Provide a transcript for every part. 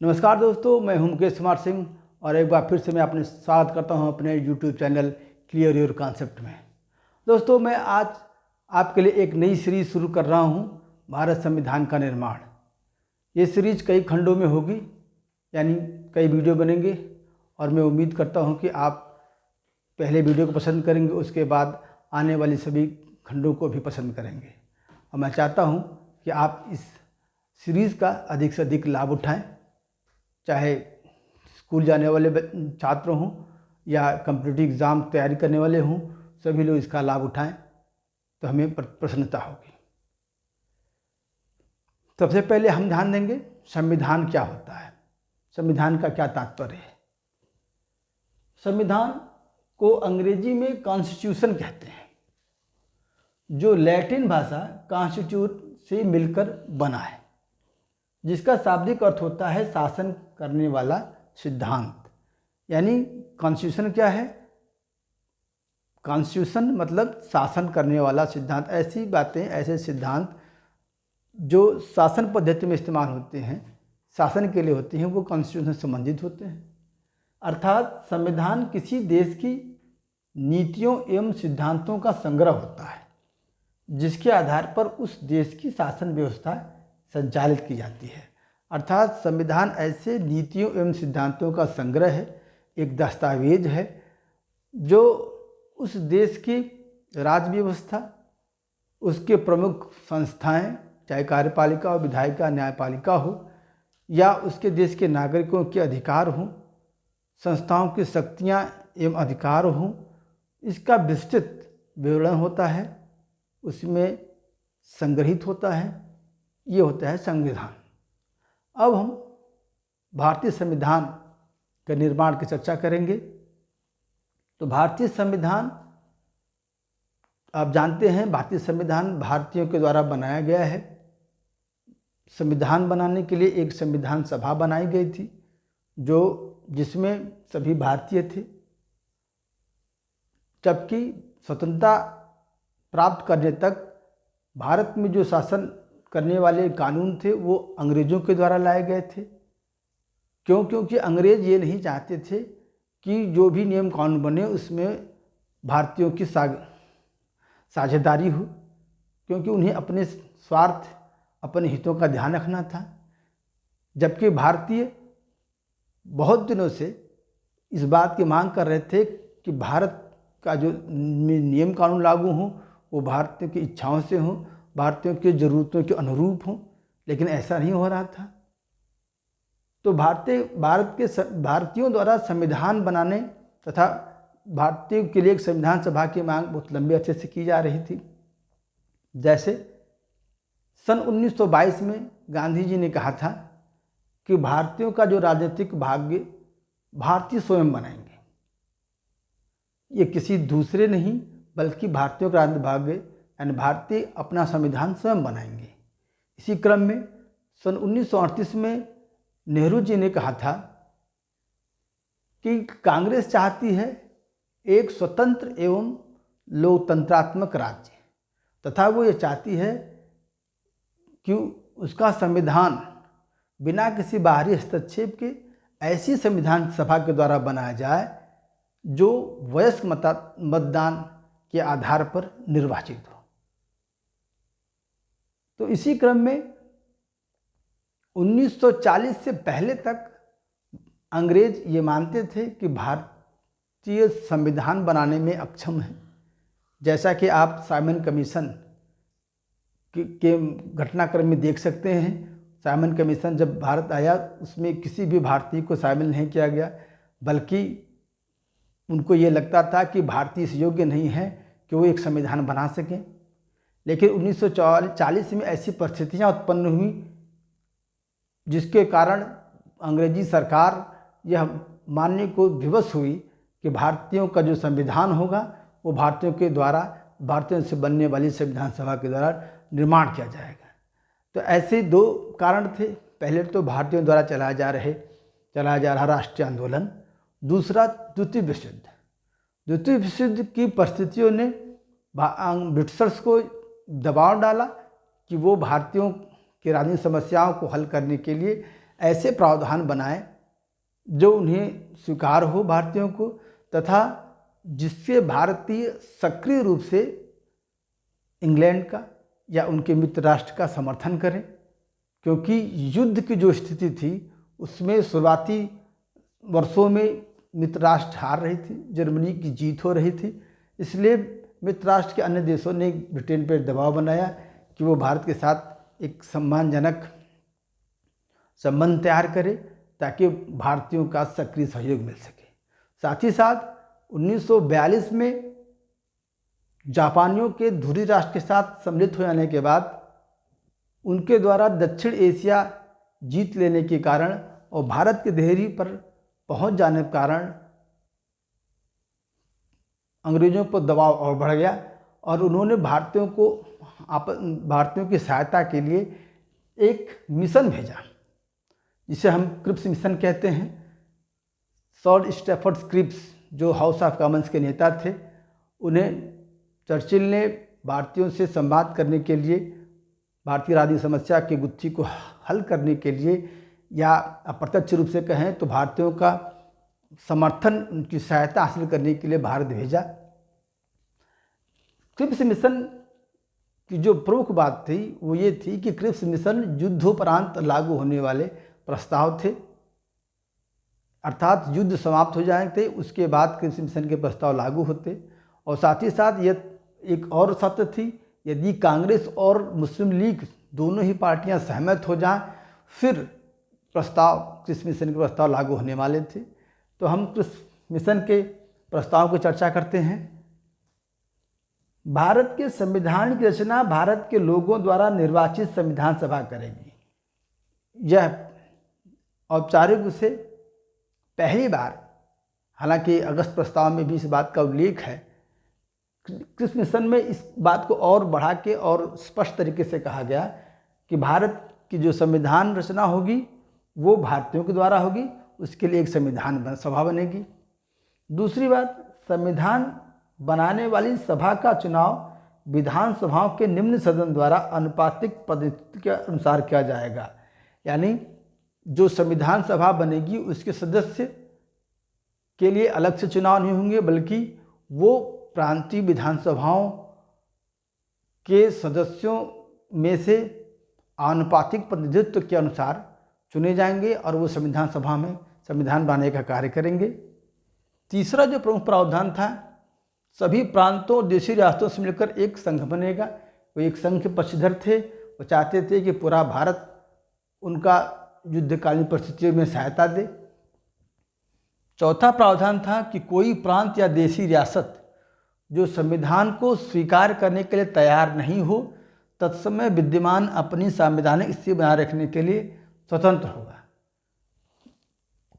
नमस्कार दोस्तों, मैं हूं मुकेश कुमार सिंह और एक बार फिर से मैं अपने स्वागत करता हूं अपने YouTube channel clear your concept में। दोस्तों, मैं आज आपके लिए एक नई सीरीज शुरू कर रहा हूं, भारत संविधान का निर्माण। ये सीरीज कई खंडों में होगी, यानी कई वीडियो बनेंगे और मैं उम्मीद करता हूं कि आप पहले वीडियो को पसंद करेंगे, उसके बाद आने वाली सभी खंडों को भी पसंद करेंगे। और मैं चाहता हूँ कि आप इस सीरीज़ का अधिक से अधिक लाभ उठाएँ, चाहे स्कूल जाने वाले छात्र हों या कॉम्पिटिटिव एग्ज़ाम तैयारी करने वाले हों, सभी लोग इसका लाभ उठाएं तो हमें प्रसन्नता होगी। सबसे पहले हम ध्यान देंगे संविधान क्या होता है, संविधान का क्या तात्पर्य है। संविधान को अंग्रेजी में कॉन्स्टिट्यूशन कहते हैं, जो लैटिन भाषा कॉन्स्टिट्यूट से मिलकर बना है, जिसका शाब्दिक अर्थ होता है शासन करने वाला सिद्धांत। यानी कॉन्स्टिट्यूशन क्या है? कॉन्स्टिट्यूशन मतलब शासन करने वाला सिद्धांत। ऐसी बातें, ऐसे सिद्धांत जो शासन पद्धति में इस्तेमाल होते हैं, शासन के लिए होते हैं, वो कॉन्स्टिट्यूशन से संबंधित होते हैं। अर्थात संविधान किसी देश की नीतियों एवं सिद्धांतों का संग्रह होता है, जिसके आधार पर उस देश की शासन व्यवस्था संचालित की जाती है। अर्थात संविधान ऐसे नीतियों एवं सिद्धांतों का संग्रह है, एक दस्तावेज है जो उस देश की राज्य व्यवस्था, उसके प्रमुख संस्थाएं, चाहे कार्यपालिका हो, विधायिका, न्यायपालिका हो, या उसके देश के नागरिकों के अधिकार हों, संस्थाओं की शक्तियां एवं अधिकार हों, इसका विस्तृत विवरण होता है, उसमें संग्रहित होता है। ये होता है संविधान। अब हम भारतीय संविधान के निर्माण की चर्चा करेंगे। तो भारतीय संविधान, आप जानते हैं, भारतीय संविधान भारतीयों के द्वारा बनाया गया है। संविधान बनाने के लिए एक संविधान सभा बनाई गई थी, जिसमें सभी भारतीय थे। जबकि स्वतंत्रता प्राप्त करने तक भारत में जो शासन करने वाले कानून थे वो अंग्रेज़ों के द्वारा लाए गए थे। क्योंकि अंग्रेज़ ये नहीं चाहते थे कि जो भी नियम कानून बने उसमें भारतीयों की साझेदारी हो, क्योंकि उन्हें अपने स्वार्थ, अपने हितों का ध्यान रखना था। जबकि भारतीय बहुत दिनों से इस बात की मांग कर रहे थे कि भारत का जो नियम कानून लागू हों वो भारतीयों की इच्छाओं से हों, भारतीयों की ज़रूरतों के अनुरूप हों, लेकिन ऐसा नहीं हो रहा था। तो भारतीयों द्वारा संविधान बनाने तथा भारतीयों के लिए एक संविधान सभा की मांग बहुत लंबे अरसे से की जा रही थी। जैसे सन 1922 में गांधी जी ने कहा था कि भारतीयों का जो राजनीतिक भाग्य भारतीय स्वयं बनाएंगे। ये किसी दूसरे नहीं बल्कि भारतीयों का राजनीतिक भाग्य यानी भारतीय अपना संविधान स्वयं बनाएंगे। इसी क्रम में सन 1938 में नेहरू जी ने कहा था कि कांग्रेस चाहती है एक स्वतंत्र एवं लोकतंत्रात्मक राज्य, तथा वो ये चाहती है कि उसका संविधान बिना किसी बाहरी हस्तक्षेप के ऐसी संविधान सभा के द्वारा बनाया जाए जो वयस्क मतदान के आधार पर निर्वाचित हो। तो इसी क्रम में 1940 से पहले तक अंग्रेज ये मानते थे कि भारतीय संविधान बनाने में अक्षम है। जैसा कि आप साइमन कमीशन के घटनाक्रम में देख सकते हैं। साइमन कमीशन जब भारत आया उसमें किसी भी भारतीय को शामिल नहीं किया गया, बल्कि उनको ये लगता था कि भारतीय इस योग्य नहीं है कि वो एक संविधान बना सकें। लेकिन 1940 में ऐसी परिस्थितियां उत्पन्न हुई जिसके कारण अंग्रेजी सरकार यह मानने को विवश हुई कि भारतीयों का जो संविधान होगा वो भारतीयों से बनने वाली संविधान सभा के द्वारा निर्माण किया जाएगा। तो ऐसे दो कारण थे। पहले तो भारतीयों द्वारा चलाया जा रहा राष्ट्रीय आंदोलन, दूसरा द्वितीय विश्व युद्ध। द्वितीय विश्व युद्ध की परिस्थितियों ने ब्रिटिशर्स को दबाव डाला कि वो भारतीयों की राजनीतिक समस्याओं को हल करने के लिए ऐसे प्रावधान बनाए जो उन्हें स्वीकार हो भारतीयों को, तथा जिससे भारतीय सक्रिय रूप से इंग्लैंड का या उनके मित्र राष्ट्र का समर्थन करें, क्योंकि युद्ध की जो स्थिति थी उसमें शुरुआती वर्षों में मित्र राष्ट्र हार रही थी, जर्मनी की जीत हो रही थी। इसलिए मित्र राष्ट्र के अन्य देशों ने ब्रिटेन पर दबाव बनाया कि वो भारत के साथ एक सम्मानजनक संबंध तैयार करे ताकि भारतीयों का सक्रिय सहयोग मिल सके। साथ ही साथ 1942 में जापानियों के धुरी राष्ट्र के साथ सम्मिलित हो जाने के बाद उनके द्वारा दक्षिण एशिया जीत लेने के कारण और भारत के देहरी पर पहुंच जाने के कारण अंग्रेजों पर दबाव और बढ़ गया और उन्होंने भारतीयों की सहायता के लिए एक मिशन भेजा, जिसे हम क्रिप्स मिशन कहते हैं। सर स्टैफर्ड क्रिप्स जो हाउस ऑफ कॉमन्स के नेता थे, उन्हें चर्चिल ने भारतीयों से संवाद करने के लिए, भारतीय राज्य समस्या की गुत्थी को हल करने के लिए, या अप्रत्यक्ष रूप से कहें तो भारतीयों का समर्थन, उनकी सहायता हासिल करने के लिए भारत भेजा। क्रिप्स मिशन की जो प्रमुख बात थी वो ये थी कि क्रिप्स मिशन युद्धोपरांत लागू होने वाले प्रस्ताव थे, अर्थात युद्ध समाप्त हो जाते उसके बाद क्रिप्स मिशन के प्रस्ताव लागू होते। और साथ ही साथ यह एक और शर्त थी, यदि कांग्रेस और मुस्लिम लीग दोनों ही पार्टियां सहमत हो जाएं फिर क्रिप्स मिशन के प्रस्ताव लागू होने वाले थे। तो हम क्रिप्स मिशन के प्रस्ताव की चर्चा करते हैं। भारत के संविधान की रचना भारत के लोगों द्वारा निर्वाचित संविधान सभा करेगी। यह औपचारिक रूप से पहली बार, हालांकि अगस्त प्रस्ताव में भी इस बात का उल्लेख है, क्रिप्स मिशन में इस बात को और बढ़ा के और स्पष्ट तरीके से कहा गया कि भारत की जो संविधान रचना होगी वो भारतीयों के द्वारा होगी, उसके लिए एक संविधान सभा बनेगी। दूसरी बात, संविधान बनाने वाली सभा का चुनाव विधानसभाओं के निम्न सदन द्वारा अनुपातिक पद्धति के अनुसार किया जाएगा। यानी जो संविधान सभा बनेगी उसके सदस्य के लिए अलग से चुनाव नहीं होंगे, बल्कि वो प्रांतीय विधानसभाओं के सदस्यों में से आनुपातिक प्रतिनिधित्व के अनुसार चुने जाएंगे और वो संविधान सभा में संविधान बनाने का कार्य करेंगे। तीसरा जो प्रमुख प्रावधान था, सभी प्रांतों और देशी रियासतों से मिलकर एक संघ बनेगा। वो एक संघ के पक्षधर थे, वो चाहते थे कि पूरा भारत उनका युद्धकालीन परिस्थितियों में सहायता दे। चौथा प्रावधान था कि कोई प्रांत या देशी रियासत जो संविधान को स्वीकार करने के लिए तैयार नहीं हो, तत्समय विद्यमान अपनी संवैधानिक स्थिति बनाए रखने के लिए स्वतंत्र होगा।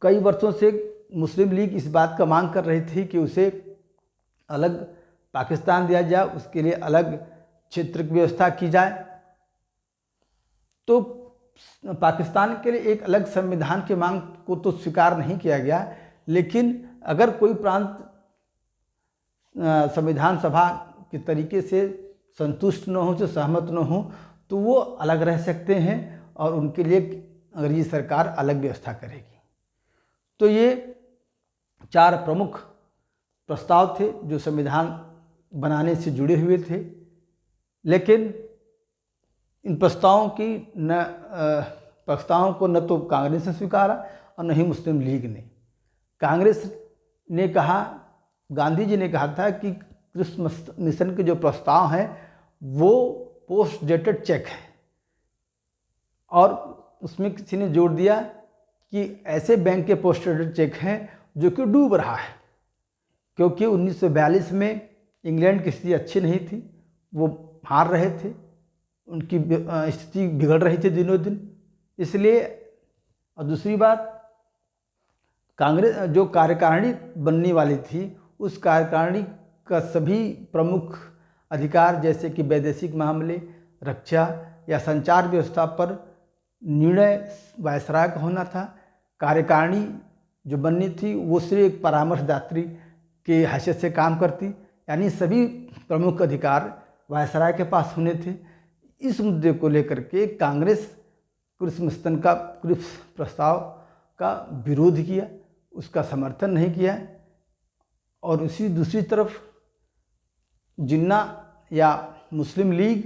कई वर्षों से मुस्लिम लीग इस बात का मांग कर रही थी कि उसे अलग पाकिस्तान दिया जाए, उसके लिए अलग क्षेत्र की व्यवस्था की जाए। तो पाकिस्तान के लिए एक अलग संविधान की मांग को तो स्वीकार नहीं किया गया, लेकिन अगर कोई प्रांत संविधान सभा के तरीके से संतुष्ट न हो, से सहमत न हो, तो वो अलग रह सकते हैं और उनके लिए अंग्रेजी सरकार अलग व्यवस्था करेगी। तो ये चार प्रमुख प्रस्ताव थे जो संविधान बनाने से जुड़े हुए थे, लेकिन इन प्रस्तावों को न तो कांग्रेस ने स्वीकारा और न ही मुस्लिम लीग ने। कांग्रेस ने कहा, गांधी जी ने कहा था कि क्रिप्स मिशन के जो प्रस्ताव हैं वो पोस्ट डेटेड चेक है, और उसमें किसी ने जोड़ दिया कि ऐसे बैंक के पोस्ट डेटेड चेक हैं जो कि डूब रहा है, क्योंकि 1942 में इंग्लैंड की स्थिति अच्छी नहीं थी, वो हार रहे थे, उनकी स्थिति बिगड़ रही थी दिनों दिन। इसलिए, और दूसरी बात, कांग्रेस जो कार्यकारिणी बनने वाली थी उस कार्यकारिणी का सभी प्रमुख अधिकार जैसे कि वैदेशिक मामले, रक्षा या संचार व्यवस्था पर निर्णय वायसराय का होना था। कार्यकारिणी जो बननी थी वो सिर्फ एक परामर्शदात्री के हैसियत से काम करती, यानी सभी प्रमुख अधिकार वायसराय के पास होने थे। इस मुद्दे को लेकर के कांग्रेस क्रिप्स प्रस्ताव का विरोध किया, उसका समर्थन नहीं किया। और उसी दूसरी तरफ जिन्ना या मुस्लिम लीग,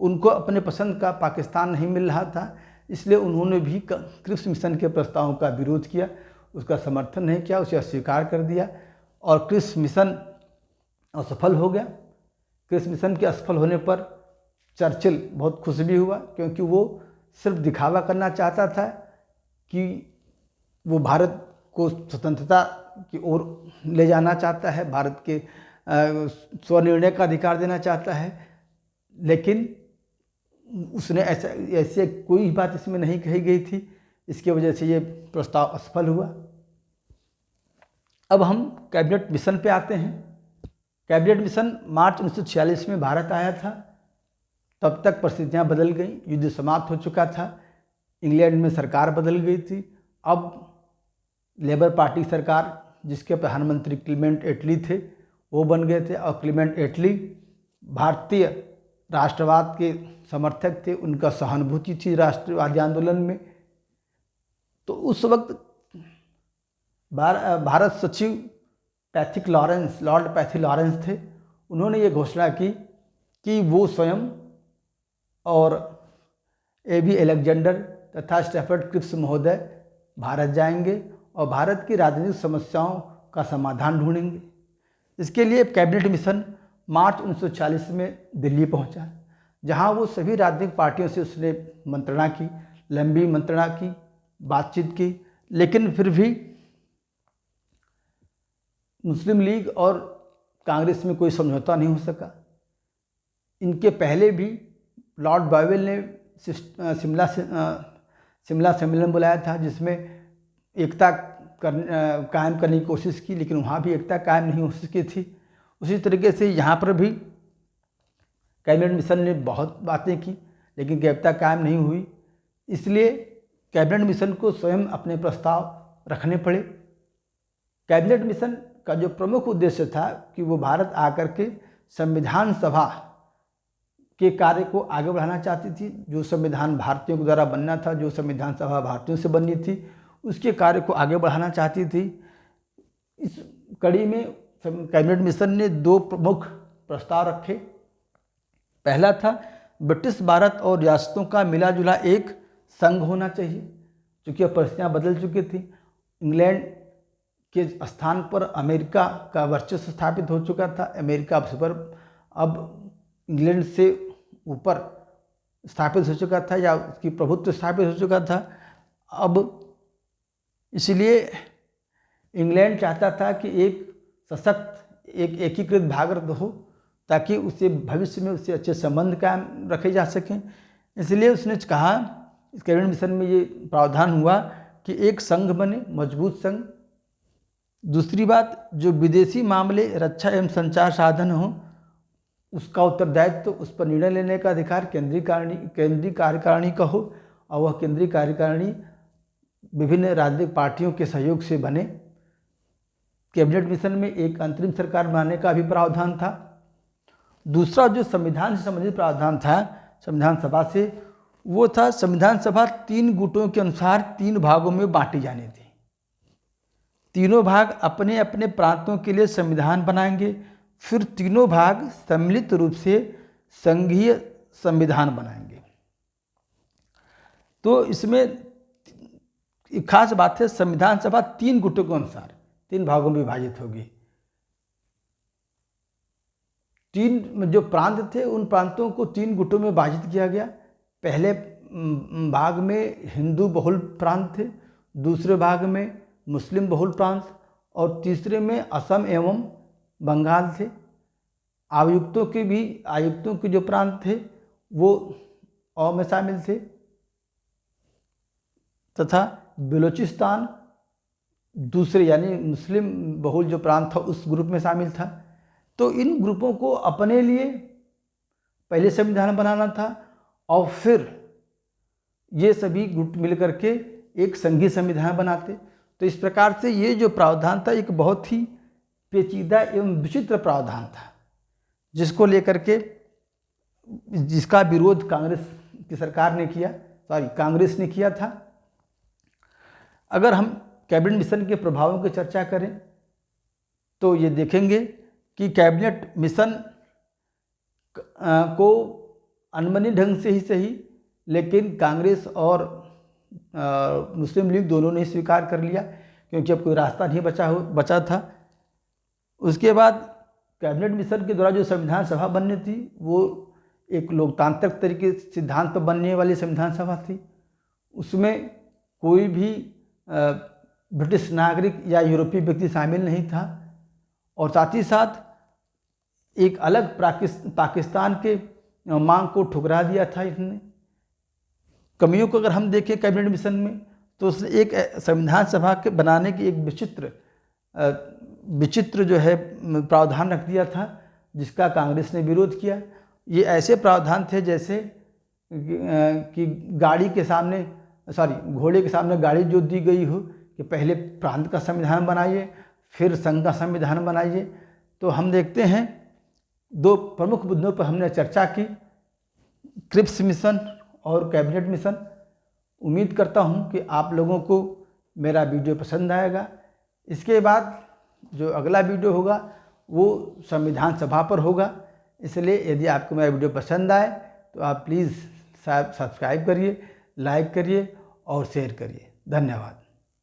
उनको अपने पसंद का पाकिस्तान नहीं मिल रहा था, इसलिए उन्होंने भी क्रिप्स मिशन के प्रस्तावों का विरोध किया, उसका समर्थन नहीं किया, उसे अस्वीकार कर दिया और क्रिप्स मिशन असफल हो गया। क्रिप्स मिशन के असफल होने पर चर्चिल बहुत खुश भी हुआ, क्योंकि वो सिर्फ दिखावा करना चाहता था कि वो भारत को स्वतंत्रता की ओर ले जाना चाहता है, भारत के स्वनिर्णय का अधिकार देना चाहता है, लेकिन उसने ऐसे कोई बात इसमें नहीं कही गई थी, इसकी वजह से ये प्रस्ताव असफल हुआ। अब हम कैबिनेट मिशन पे आते हैं। कैबिनेट मिशन मार्च 1946 में भारत आया था। तब तक परिस्थितियाँ बदल गई, युद्ध समाप्त हो चुका था, इंग्लैंड में सरकार बदल गई थी। अब लेबर पार्टी सरकार, जिसके प्रधानमंत्री क्लीमेंट एटली थे, वो बन गए थे। और क्लीमेंट एटली भारतीय राष्ट्रवाद के समर्थक थे, उनका सहानुभूति थी राष्ट्रवादी आंदोलन में। तो उस वक्त भारत सचिव लॉर्ड पैथिक लॉरेंस थे। उन्होंने ये घोषणा की कि वो स्वयं और एबी अलेक्जेंडर तथा स्टैफर्ड क्रिप्स महोदय भारत जाएंगे और भारत की राजनीतिक समस्याओं का समाधान ढूंढेंगे। इसके लिए कैबिनेट मिशन मार्च 1940 में दिल्ली पहुंचा, जहां वो सभी राजनीतिक पार्टियों से उसने मंत्रणा की, लंबी मंत्रणा की, बातचीत की, लेकिन फिर भी मुस्लिम लीग और कांग्रेस में कोई समझौता नहीं हो सका। इनके पहले भी लॉर्ड बॉयवेल ने शिमला सम्मेलन बुलाया था, जिसमें एकता कायम करने की कोशिश की, लेकिन वहाँ भी एकता कायम नहीं हो सकी थी। उसी तरीके से यहाँ पर भी कैबिनेट मिशन ने बहुत बातें की, लेकिन एकता कायम नहीं हुई। इसलिए कैबिनेट मिशन को स्वयं अपने प्रस्ताव रखने पड़े। कैबिनेट मिशन का जो प्रमुख उद्देश्य था कि वो भारत आकर के संविधान सभा के कार्य को आगे बढ़ाना चाहती थी। जो संविधान भारतीयों के द्वारा बनना था, जो संविधान सभा भारतीयों से बननी थी, उसके कार्य को आगे बढ़ाना चाहती थी। इस कड़ी में कैबिनेट मिशन ने दो प्रमुख प्रस्ताव रखे। पहला था ब्रिटिश भारत और रियासतों का मिला जुला एक संघ होना चाहिए, क्योंकि अब परिस्थितियाँ बदल चुकी थी। इंग्लैंड के स्थान पर अमेरिका का वर्चस्व स्थापित हो चुका था। अमेरिका अब इंग्लैंड से ऊपर स्थापित हो चुका था, या उसकी प्रभुत्व स्थापित हो चुका था। अब इसलिए इंग्लैंड चाहता था कि एक सशक्त, एक एकीकृत भारत हो, ताकि उसे भविष्य में उससे अच्छे संबंध कायम रखे जा सकें। इसलिए उसने कहा, इस कैबिनेट मिशन में ये प्रावधान हुआ कि एक संघ बने, मजबूत संघ। दूसरी बात, जो विदेशी मामले, रक्षा एवं संचार साधन हो, उसका उत्तरदायित्व, उस पर निर्णय लेने का अधिकार केंद्रीय कार्यकारिणी का हो, और वह केंद्रीय कार्यकारिणी विभिन्न राजनीतिक पार्टियों के सहयोग से बने। कैबिनेट मिशन में एक अंतरिम सरकार बनाने का भी प्रावधान था। दूसरा जो संविधान से संबंधित प्रावधान था संविधान सभा से, वो था संविधान सभा 3 गुटों के अनुसार 3 भागों में बांटी जानी थी। तीनों भाग अपने अपने प्रांतों के लिए संविधान बनाएंगे, फिर तीनों भाग सम्मिलित रूप से संघीय संविधान बनाएंगे। तो इसमें एक खास बात है, संविधान सभा 3 गुटों के अनुसार 3 भागों में विभाजित होगी। 3 जो प्रांत थे, उन प्रांतों को 3 गुटों में विभाजित किया गया। पहले भाग में हिंदू बहुल प्रांत थे, दूसरे भाग में मुस्लिम बहुल प्रांत, और तीसरे में असम एवं बंगाल थे। आयुक्तों के जो प्रांत थे वो अ में शामिल थे, तथा बलूचिस्तान दूसरे यानी मुस्लिम बहुल जो प्रांत था उस ग्रुप में शामिल था। तो इन ग्रुपों को अपने लिए पहले संविधान बनाना था, और फिर ये सभी ग्रुप मिलकर के एक संघीय संविधान बनाते। तो इस प्रकार से ये जो प्रावधान था एक बहुत ही पेचीदा एवं विचित्र प्रावधान था, जिसको लेकर के जिसका विरोध कांग्रेस की सरकार ने किया, कांग्रेस ने किया था। अगर हम कैबिनेट मिशन के प्रभावों की चर्चा करें तो ये देखेंगे कि कैबिनेट मिशन को अनबनी ढंग से ही सही, लेकिन कांग्रेस और मुस्लिम लीग दोनों ने स्वीकार कर लिया, क्योंकि अब कोई रास्ता नहीं बचा था। उसके बाद कैबिनेट मिशन के द्वारा जो संविधान सभा बननी थी वो एक लोकतांत्रिक तरीके सिद्धांत पर बनने वाली संविधान सभा थी। उसमें कोई भी ब्रिटिश नागरिक या यूरोपीय व्यक्ति शामिल नहीं था, और साथ ही साथ एक अलग पाकिस्तान के मांग को ठुकरा दिया था इसने। कमियों को अगर हम देखें कैबिनेट मिशन में, तो उसने एक संविधान सभा के बनाने की एक विचित्र जो है प्रावधान रख दिया था, जिसका कांग्रेस ने विरोध किया। ये ऐसे प्रावधान थे जैसे कि घोड़े के सामने गाड़ी जो दी गई हो कि पहले प्रांत का संविधान बनाइए, फिर संघ का संविधान बनाइए। तो हम देखते हैं दो प्रमुख मुद्दों पर हमने चर्चा की, क्रिप्स मिशन और कैबिनेट मिशन। उम्मीद करता हूं कि आप लोगों को मेरा वीडियो पसंद आएगा। इसके बाद जो अगला वीडियो होगा वो संविधान सभा पर होगा, इसलिए यदि आपको मेरा वीडियो पसंद आए तो आप प्लीज़ सब्सक्राइब करिए, लाइक करिए और शेयर करिए। धन्यवाद।